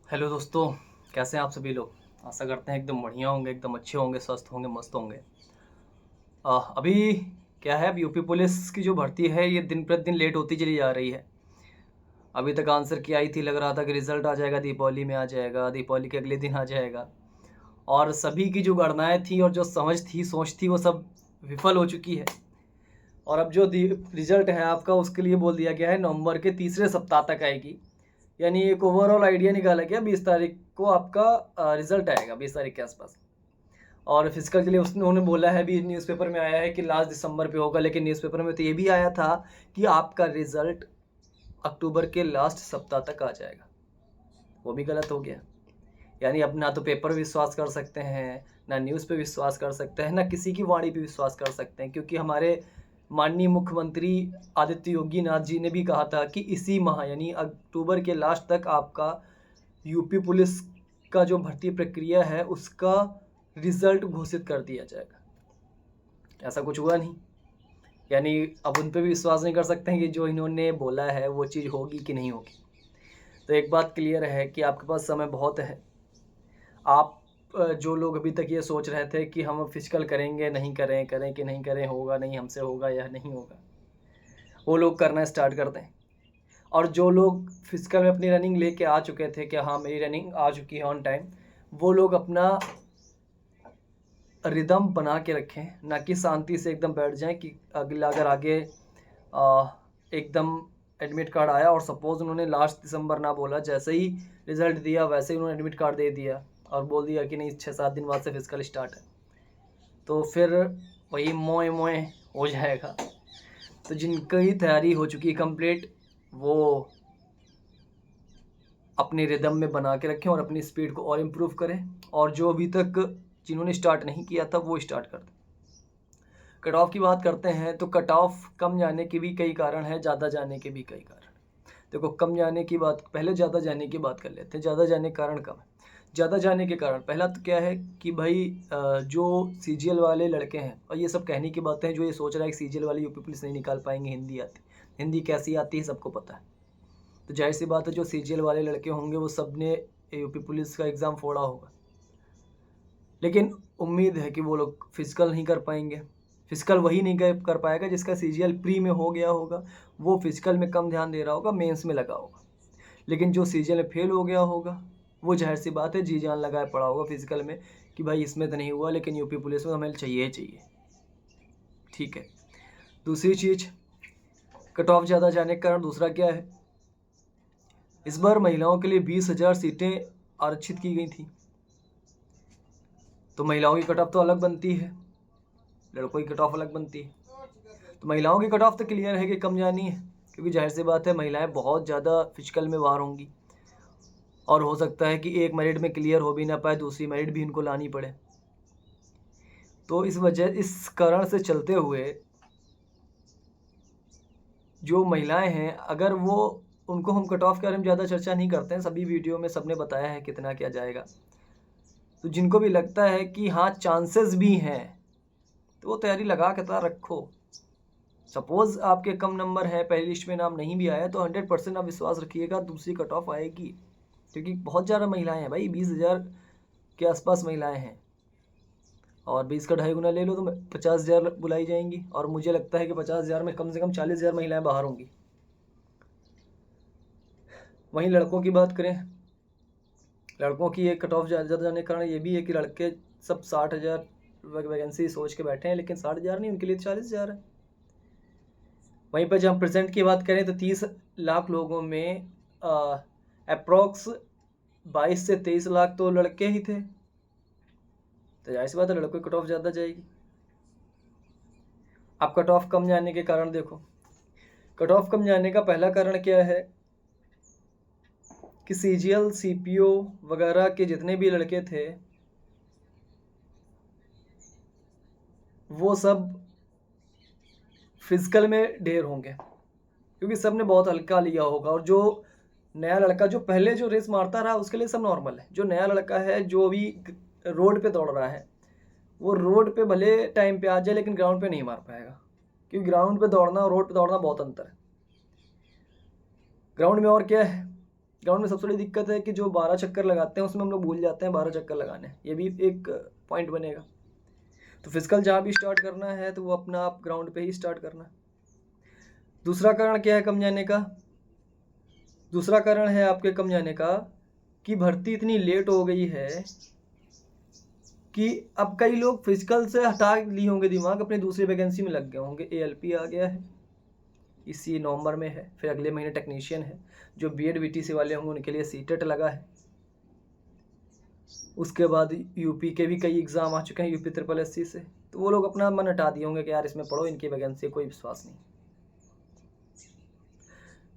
Hello दोस्तों, कैसे हैं आप सभी लोग? आशा करते हैं एकदम बढ़िया होंगे, एकदम अच्छे होंगे, स्वस्थ होंगे, मस्त होंगे। अभी क्या है, अब यूपी पुलिस की जो भर्ती है ये दिन प्रतिदिन लेट होती चली जा रही है। अभी तक आंसर की आई थी, लग रहा था कि रिज़ल्ट आ जाएगा, दीपावली में आ जाएगा, दीपावली के अगले दिन आ जाएगा। और सभी की जो गणनाएँ थी और जो समझ थी, सोच थी, वो सब विफल हो चुकी है। और अब जो दी रिज़ल्ट है आपका, उसके लिए बोल दिया गया है नवंबर के तीसरे सप्ताह तक आएगी। यानी एक ओवरऑल आइडिया निकाला गया, 20 तारीख को आपका रिज़ल्ट आएगा, 20 तारीख के आसपास। और फिजिकल के लिए उन्होंने बोला है, भी न्यूज़पेपर में आया है कि लास्ट दिसंबर पे होगा, लेकिन न्यूज़पेपर में तो ये भी आया था कि आपका रिज़ल्ट अक्टूबर के लास्ट सप्ताह तक आ जाएगा। वो भी गलत हो गया। यानी अब ना तो पेपर पे विश्वास कर सकते हैं, ना न्यूज़ पे विश्वास कर सकते हैं, ना किसी की वाणी पे विश्वास कर सकते हैं, क्योंकि हमारे माननीय मुख्यमंत्री आदित्य योगी नाथ जी ने भी कहा था कि इसी माह यानी अक्टूबर के लास्ट तक आपका यूपी पुलिस का जो भर्ती प्रक्रिया है उसका रिज़ल्ट घोषित कर दिया जाएगा। ऐसा कुछ हुआ नहीं। यानी अब उन पे भी विश्वास नहीं कर सकते हैं कि जो इन्होंने बोला है वो चीज़ होगी कि नहीं होगी। तो एक बात क्लियर है कि आपके पास समय बहुत है। आप जो लोग अभी तक ये सोच रहे थे कि हम फिजिकल करेंगे, नहीं करें, करें कि नहीं करें, होगा नहीं, हमसे होगा या नहीं होगा, वो लोग करना स्टार्ट कर दें। और जो लोग फिजिकल में अपनी रनिंग लेके आ चुके थे कि हाँ मेरी रनिंग आ चुकी है ऑन टाइम, वो लोग अपना रिदम बना के रखें, ना कि शांति से एकदम बैठ जाएं कि अगला अगर आगे एकदम एडमिट कार्ड आया और सपोज़ उन्होंने लास्ट दिसंबर ना बोला, जैसे ही रिज़ल्ट दिया वैसे ही उन्होंने एडमिट कार्ड दे दिया और बोल दिया कि नहीं 6-7 दिन बाद से फिजिकल स्टार्ट है, तो फिर वही मोए मोए हो जाएगा। तो जिनकी तैयारी हो चुकी है कंप्लीट, वो अपने रिदम में बना के रखें और अपनी स्पीड को और इम्प्रूव करें। और जो अभी तक जिन्होंने स्टार्ट नहीं किया था वो स्टार्ट कर दें। कट ऑफ की बात करते हैं तो कट ऑफ कम जाने के भी कई कारण हैं, ज़्यादा जाने के भी कई कारण। देखो, कम जाने की बात, पहले ज़्यादा जाने की बात कर लेते हैं। ज़्यादा जाने के कारण कम है। ज़्यादा जाने के कारण पहला तो क्या है कि भाई जो सीजीएल वाले लड़के हैं, और ये सब कहने की बातें हैं, जो ये सोच रहा है कि सीजीएल वाले यूपी पुलिस नहीं निकाल पाएंगे, हिंदी आती, हिंदी कैसी आती है सबको पता है। तो जाहिर सी बात है जो सीजीएल वाले लड़के होंगे वो सब ने यूपी पुलिस का एग्ज़ाम फोड़ा होगा, लेकिन उम्मीद है कि वो लोग फिजिकल नहीं कर पाएंगे। फिजिकल वही नहीं कर पाएगा जिसका सीजीएल प्री में हो गया होगा, वो फिजिकल में कम ध्यान दे रहा होगा, मेंस में लगा होगा। लेकिन जो सीजीएल में फेल हो गया होगा, वो ज़ाहिर सी बात है जी जान लगाए पड़ा होगा फिजिकल में कि भाई इसमें तो नहीं हुआ, लेकिन यूपी पुलिस में हमें चाहिए ही चाहिए। ठीक है। दूसरी चीज़, कट ऑफ ज़्यादा जाने के कारण दूसरा क्या है, इस बार महिलाओं के लिए 20,000 सीटें आरक्षित की गई थी। तो महिलाओं की कट ऑफ तो अलग बनती है, लड़कों की कट ऑफ अलग बनती है। तो महिलाओं की कट ऑफ तो क्लियर है कि कम जानी है, क्योंकि जाहिर सी बात है महिलाएं बहुत ज़्यादा फिजिकल में बाहर होंगी, और हो सकता है कि एक मेरिट में क्लियर हो भी ना पाए, दूसरी मेरिट भी इनको लानी पड़े। तो इस कारण से चलते हुए जो महिलाएं हैं, अगर वो, उनको हम कट ऑफ के बारे में ज़्यादा चर्चा नहीं करते हैं, सभी वीडियो में सबने बताया है कितना क्या जाएगा। तो जिनको भी लगता है कि हाँ चांसेस भी हैं, तो वो तैयारी लगा के तैयार रखो। सपोज़ आपके कम नंबर है, पहली लिस्ट में नाम नहीं भी आया, तो 100% आप विश्वास रखिएगा दूसरी कट ऑफ आएगी, क्योंकि बहुत ज़्यादा महिलाएं हैं भाई, 20,000 के आसपास महिलाएं हैं। और 20 का 2.5 गुना ले लो तो 50,000 बुलाई जाएंगी, और मुझे लगता है कि 50,000 में कम से कम 40,000 महिलाएं बाहर होंगी। वहीं लड़कों की बात करें, लड़कों की एक कट ऑफ ज़्यादा जाने के कारण ये भी है कि लड़के सब 60,000 वैकेंसी सोच के बैठे हैं, लेकिन 60,000 नहीं, उनके लिए 40,000 है। वहीं पर जब हम प्रेजेंट की बात करें तो 30 लाख लोगों में अप्रोक्स 22 से 23 लाख तो लड़के ही थे, तो जाहिर सी बात है लड़कों की कट ऑफ ज़्यादा जाएगी। अब कट ऑफ कम जाने के कारण देखो, कट ऑफ कम जाने का पहला कारण क्या है कि सीजीएल सीपीओ वगैरह के जितने भी लड़के थे वो सब फिजिकल में ढेर होंगे, क्योंकि सब ने बहुत हल्का लिया होगा। और जो नया लड़का जो पहले जो रेस मारता रहा उसके लिए सब नॉर्मल है। जो नया लड़का है जो अभी रोड पे दौड़ रहा है, वो रोड पे भले टाइम पे आ जाए लेकिन ग्राउंड पे नहीं मार पाएगा, क्योंकि ग्राउंड पे दौड़ना और रोड पे दौड़ना बहुत अंतर है। ग्राउंड में और क्या है, ग्राउंड में सबसे बड़ी दिक्कत है कि जो 12 चक्कर लगाते हैं उसमें हम लोग भूल जाते हैं 12 चक्कर लगाने, ये भी एक पॉइंट बनेगा। तो फिजिकल जहाँ भी स्टार्ट करना है तो वो अपना आप ग्राउंड पे ही स्टार्ट करना। दूसरा कारण क्या है कम जाने का? दूसरा कारण है आपके कम जाने का कि भर्ती इतनी लेट हो गई है कि अब कई लोग फिजिकल से हटा लिए होंगे दिमाग, अपनी दूसरी वैकेंसी में लग गए होंगे। ALP आ गया है, इसी नवंबर में है, फिर अगले महीने टेक्नीशियन है। जो BEd VTC वाले होंगे उनके लिए CTET लगा है। उसके बाद यूपी के भी कई एग्ज़ाम आ चुके हैं, UP SSSC से। तो वो लोग अपना मन हटा दिए होंगे कि यार इसमें पढ़ो, इनकी वैकेंसी कोई विश्वास नहीं।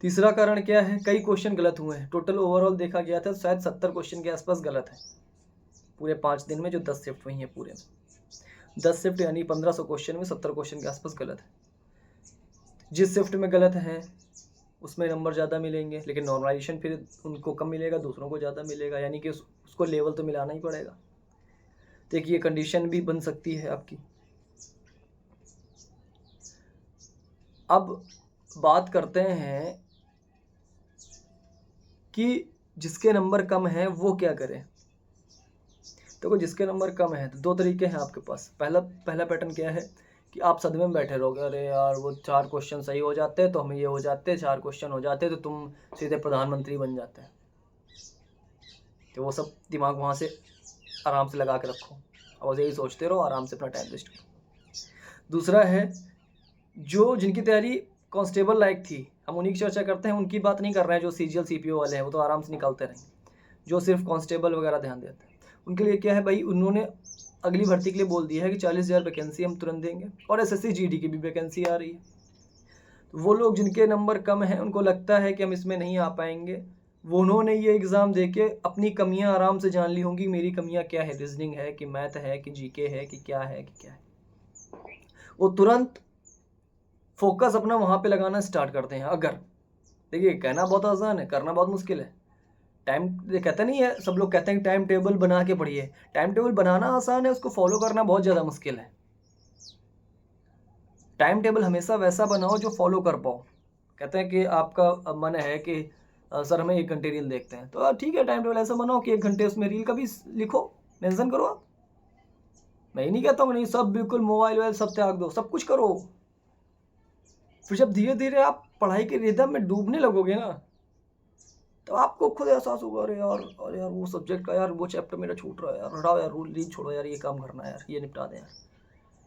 तीसरा कारण क्या है? कई क्वेश्चन गलत हुए हैं। टोटल ओवरऑल देखा गया था शायद 70 क्वेश्चन के आसपास गलत है पूरे 5 दिन में, जो 10 शिफ्ट हुई हैं पूरे में। 10 शिफ्ट यानी 1500 क्वेश्चन में 70 क्वेश्चन के आसपास गलत है। जिस शिफ्ट में गलत हैं उसमें नंबर ज़्यादा मिलेंगे, लेकिन नॉर्मलाइजेशन फिर उनको कम मिलेगा, दूसरों को ज़्यादा मिलेगा, यानी कि उसको लेवल तो मिलाना ही पड़ेगा। तो एक ये कंडीशन भी बन सकती है आपकी। अब बात करते हैं कि जिसके नंबर कम हैं वो क्या करें। तो जिसके नंबर कम है तो 2 तरीके हैं आपके पास। पहला पैटर्न क्या है कि आप सदमे में बैठे रहोगे, अरे यार वो 4 क्वेश्चन सही हो जाते तो हमें ये हो जाते, 4 क्वेश्चन हो जाते तो तुम सीधे प्रधानमंत्री बन जाते। तो वो सब दिमाग वहाँ से आराम से लगा के रखो और यही सोचते रहो, आराम से अपना टाइम वेस्ट करो। दूसरा है जो जिनकी तैयारी कांस्टेबल लायक थी, हम उन्हीं की चर्चा करते हैं, उनकी बात नहीं कर रहे हैं। जो CGL CPO वाले हैं वो तो आराम से निकालते रहेंगे। जो सिर्फ कांस्टेबल वगैरह ध्यान देते हैं उनके लिए क्या है भाई, उन्होंने अगली भर्ती के लिए बोल दिया है कि 40,000 वैकेंसी हम तुरंत देंगे, और SSC GD की भी वैकेंसी आ रही है। तो वो लोग जिनके नंबर कम हैं उनको लगता है कि हम इसमें नहीं आ पाएंगे, वो उन्होंने ये एग्ज़ाम दे के अपनी कमियां आराम से जान ली होंगी। मेरी कमियां क्या है, रीजनिंग है कि मैथ है कि GK है कि क्या है कि क्या है। वो तुरंत फोकस अपना वहाँ पे लगाना स्टार्ट करते हैं। अगर देखिए, कहना बहुत आसान है, करना बहुत मुश्किल है। टाइम कहते नहीं है, सब लोग कहते हैं कि टाइम टेबल बना के पढ़िए। टाइम टेबल बनाना आसान है, उसको फॉलो करना बहुत ज़्यादा मुश्किल है। टाइम टेबल हमेशा वैसा बनाओ जो फॉलो कर पाओ। कहते हैं कि आपका मन है कि सर हमें 1 घंटे रील देखते हैं, तो ठीक है, टाइम टेबल ऐसा बनाओ कि 1 घंटे उसमें रील का भी लिखो, मेंशन करो आप। मैं ये नहीं कहता हूँ नहीं, सब बिल्कुल मोबाइल वोबाइल सब त्याग दो, सब कुछ करो। फिर जब धीरे धीरे आप पढ़ाई के रिदम में डूबने लगोगे ना, तो आपको खुद एहसास होगा, अरे यार वो सब्जेक्ट का यार वो चैप्टर मेरा छूट रहा है यार, हटाओ यार, रूल रील छोड़ो यार, ये काम करना है यार, ये निपटा दें यार।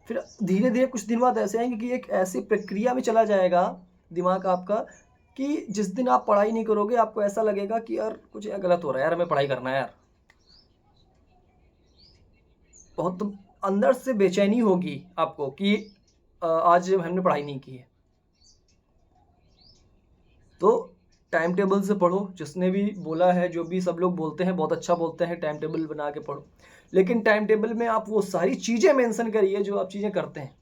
फिर धीरे धीरे कुछ दिन बाद ऐसे आएंगे कि एक ऐसी प्रक्रिया में चला जाएगा दिमाग आपका कि जिस दिन आप पढ़ाई नहीं करोगे आपको ऐसा लगेगा कि यार कुछ यार गलत हो रहा है यार, हमें पढ़ाई करना है यार। बहुत अंदर से बेचैनी होगी आपको कि आज हमने पढ़ाई नहीं की है। तो टाइम टेबल से पढ़ो, जिसने भी बोला है, जो भी सब लोग बोलते हैं बहुत अच्छा बोलते हैं टाइम टेबल बना के पढ़ो, लेकिन टाइम टेबल में आप वो सारी चीज़ें मेंशन करिए जो आप चीज़ें करते हैं।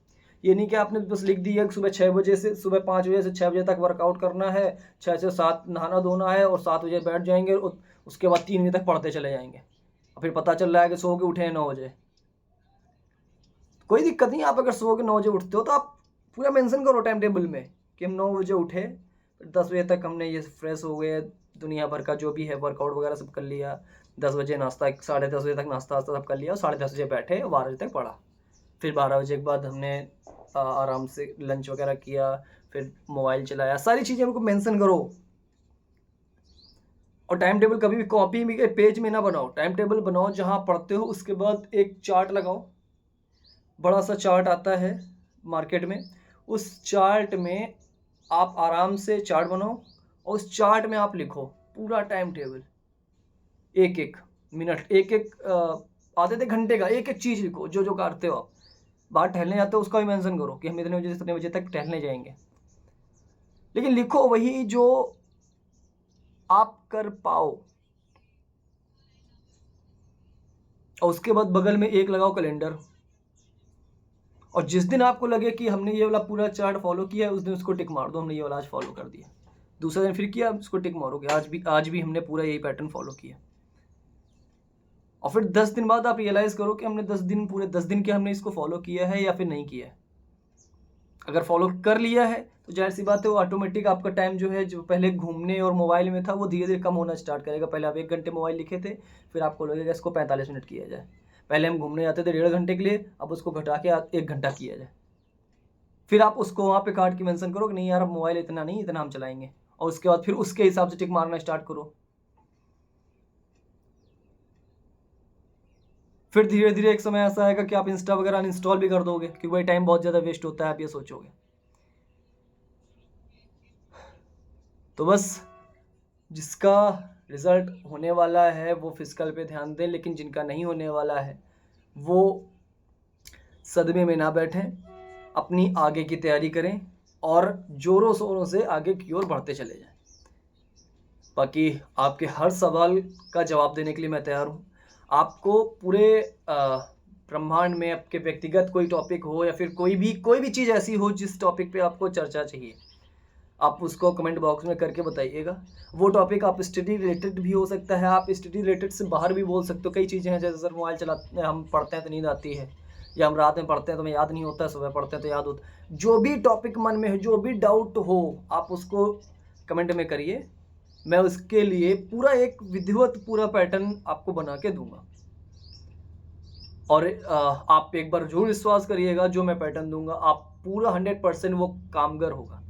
ये नहीं कि आपने बस लिख दिया कि सुबह 6 बजे से सुबह 5 बजे से 6 बजे तक वर्कआउट करना है, 6 से 7 नहाना धोना है और 7 बजे बैठ जाएंगे और उसके बाद 3 बजे तक पढ़ते चले जाएंगे, और फिर पता चल रहा है कि सो के उठे हैं 9 बजे। कोई दिक्कत नहीं, आप अगर सो के 9 बजे उठते हो तो आप पूरा मेंशन करो टाइम टेबल में कि हम 9 बजे उठे, 10 बजे तक हमने ये फ्रेश हो गए, दुनिया भर का जो भी है वर्कआउट वगैरह सब कर लिया, 10 बजे नाश्ता, 10:30 बजे तक नाश्ता वास्ता सब कर लिया और 10:30 बजे बैठे, 12 बजे तक पढ़ा। फिर 12 बजे के बाद हमने आराम से लंच वगैरह किया, फिर मोबाइल चलाया। सारी चीज़ें उनको मेंशन करो। और टाइम टेबल कभी भी कॉपी में पेज में ना बनाओ, टाइम टेबल बनाओ जहाँ पढ़ते हो, उसके बाद एक चार्ट लगाओ। बड़ा सा चार्ट आता है मार्केट में, उस चार्ट में आप आराम से चार्ट बनाओ और उस चार्ट में आप लिखो पूरा टाइम टेबल, एक एक मिनट, एक एक आधे घंटे का एक एक चीज़ लिखो, जो जो करते हो आप। बाहर टहलने जाते हो उसका भी मेंशन करो कि हम इतने बजे से इतने बजे तक टहलने जाएंगे, लेकिन लिखो वही जो आप कर पाओ। और उसके बाद बगल में एक लगाओ कैलेंडर, और जिस दिन आपको लगे कि हमने ये वाला पूरा चार्ट फॉलो किया है उस दिन उसको टिक मार दो, हमने ये वाला आज फॉलो कर दिया। दूसरे दिन फिर किया, उसको टिक मारोगे, आज भी हमने पूरा यही पैटर्न फॉलो किया। और फिर 10 दिन बाद आप रियलाइज़ करो कि हमने 10 दिन पूरे 10 दिन के हमने इसको फॉलो किया है या फिर नहीं किया है। अगर फॉलो कर लिया है तो जाहिर सी बात है वो ऑटोमेटिक आपका टाइम जो है, जो पहले घूमने और मोबाइल में था, वो धीरे धीरे कम होना स्टार्ट करेगा। पहले आप 1 घंटे मोबाइल लिखे थे, फिर आपको लगेगा इसको 45 मिनट किया जाए। पहले हम घूमने जाते थे 1.5 घंटे के लिए, अब उसको घटा के 1 घंटा किया जाए। फिर आप उसको वहाँ पे काट के मेंशन करो कि नहीं यार अब मोबाइल इतना नहीं, इतना हम चलाएंगे, और उसके बाद फिर उसके हिसाब से टिक मारना स्टार्ट करो। फिर धीरे धीरे एक समय ऐसा आएगा कि आप इंस्टा वगैरह अनइंस्टॉल भी कर दोगे, क्योंकि भाई टाइम बहुत ज़्यादा वेस्ट होता है, आप ये सोचोगे। तो बस जिसका रिजल्ट होने वाला है वो फिजिकल पे ध्यान दें, लेकिन जिनका नहीं होने वाला है वो सदमे में ना बैठें, अपनी आगे की तैयारी करें और ज़ोरों शोरों से आगे की ओर बढ़ते चले जाएं। बाकी आपके हर सवाल का जवाब देने के लिए मैं तैयार हूँ। आपको पूरे ब्रह्मांड में आपके व्यक्तिगत कोई टॉपिक हो या फिर कोई भी चीज़ ऐसी हो जिस टॉपिक पे आपको चर्चा चाहिए, आप उसको कमेंट बॉक्स में करके बताइएगा। वो टॉपिक आप स्टडी रिलेटेड भी हो सकता है, आप स्टडी रिलेटेड से बाहर भी बोल सकते हो। कई चीज़ें हैं, जैसे सर मोबाइल चलाते हम पढ़ते हैं तो नींद आती है, या हम रात में पढ़ते हैं तो हमें याद नहीं होता है, सुबह पढ़ते हैं तो याद होता है। जो भी टॉपिक मन में है, जो भी डाउट हो, आप उसको कमेंट में करिए। मैं उसके लिए पूरा एक विधिवत पूरा पैटर्न आपको बना के दूंगा, और आप एक बार जरूर विश्वास करिएगा, जो मैं पैटर्न दूंगा आप पूरा 100% वो कामगर होगा।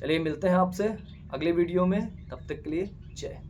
चलिए मिलते हैं आपसे अगले वीडियो में, तब तक के लिए जय।